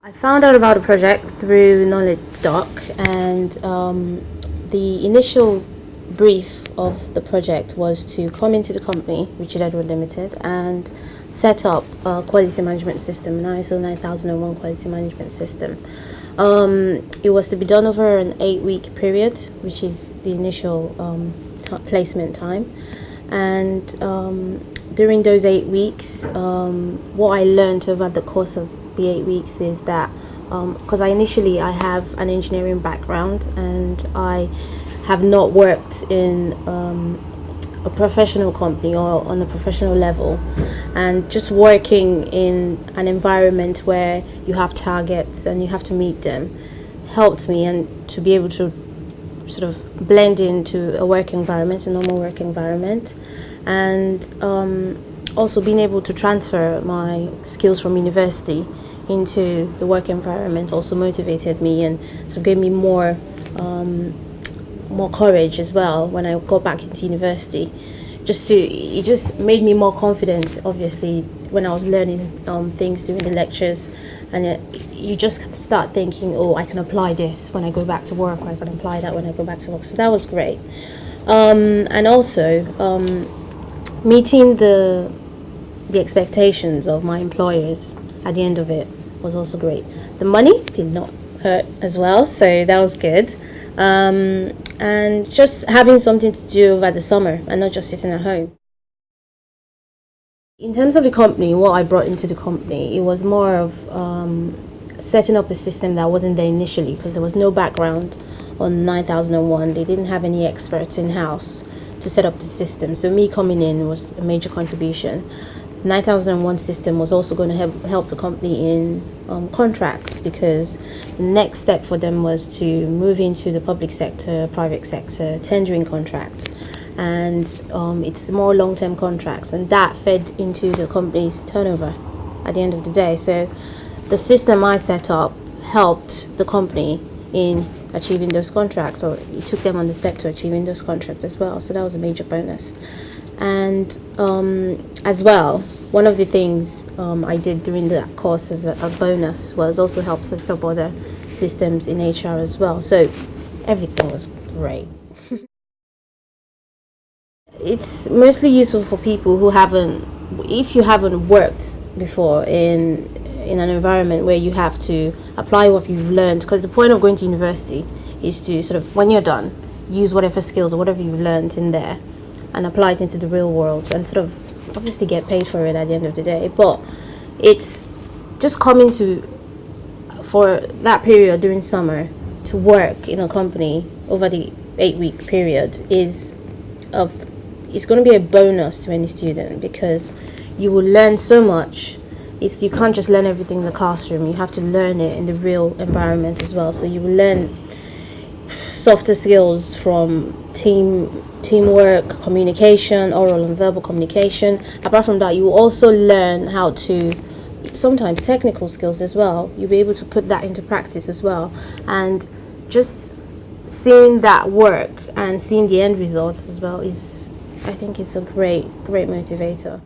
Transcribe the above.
I found out about the project through Knowledge Doc, and the initial brief of the project was to come into the company, Richard Edward Limited, and set up a quality management system, an ISO 9001 quality management system. It was to be done over an 8-week period, which is the initial placement time. And during those 8 weeks, what I learned over the course of the 8 weeks is that because I have an engineering background, and I have not worked in a professional company or on a professional level, and just working in an environment where you have targets and you have to meet them helped me, and to be able to sort of blend into a work environment, a normal work environment, and also being able to transfer my skills from university into the work environment also motivated me, and sort of gave me more courage as well when I got back into university. It just made me more confident, obviously, when I was learning things during the lectures, and you just start thinking, oh, I can apply this when I go back to work, or I can apply that when I go back to work. So that was great. And also meeting the expectations of my employers at the end of it was also great. The money did not hurt as well, so that was good. And just having something to do over the summer and not just sitting at home. In terms of the company, what I brought into the company, it was more of setting up a system that wasn't there initially, because there was no background on 9001. They didn't have any experts in-house to set up the system. So me coming in was a major contribution. 9001 system was also going to help the company in contracts, because the next step for them was to move into the public sector, private sector, tendering contracts. And it's more long-term contracts, and that fed into the company's turnover at the end of the day. So the system I set up helped the company in achieving those contracts, or it took them on the step to achieving those contracts as well. So that was a major bonus. And as well, one of the things I did during that course as a bonus was also help set up other systems in HR as well. So everything was great. It's mostly useful for people who if you haven't worked before in an environment where you have to apply what you've learned, because the point of going to university is to sort of, when you're done, use whatever skills or whatever you've learned in there and apply it into the real world, and sort of obviously get paid for it at the end of the day. But it's just coming for that period during summer to work in a company over the 8-week period it's going to be a bonus to any student, because you will learn so much. You can't just learn everything in the classroom, you have to learn it in the real environment as well. So you will learn softer skills from teamwork, communication, oral and verbal communication. Apart from that, you will also learn how to, sometimes technical skills as well. You'll be able to put that into practice as well. And just seeing that work and seeing the end results as well I think it's a great motivator.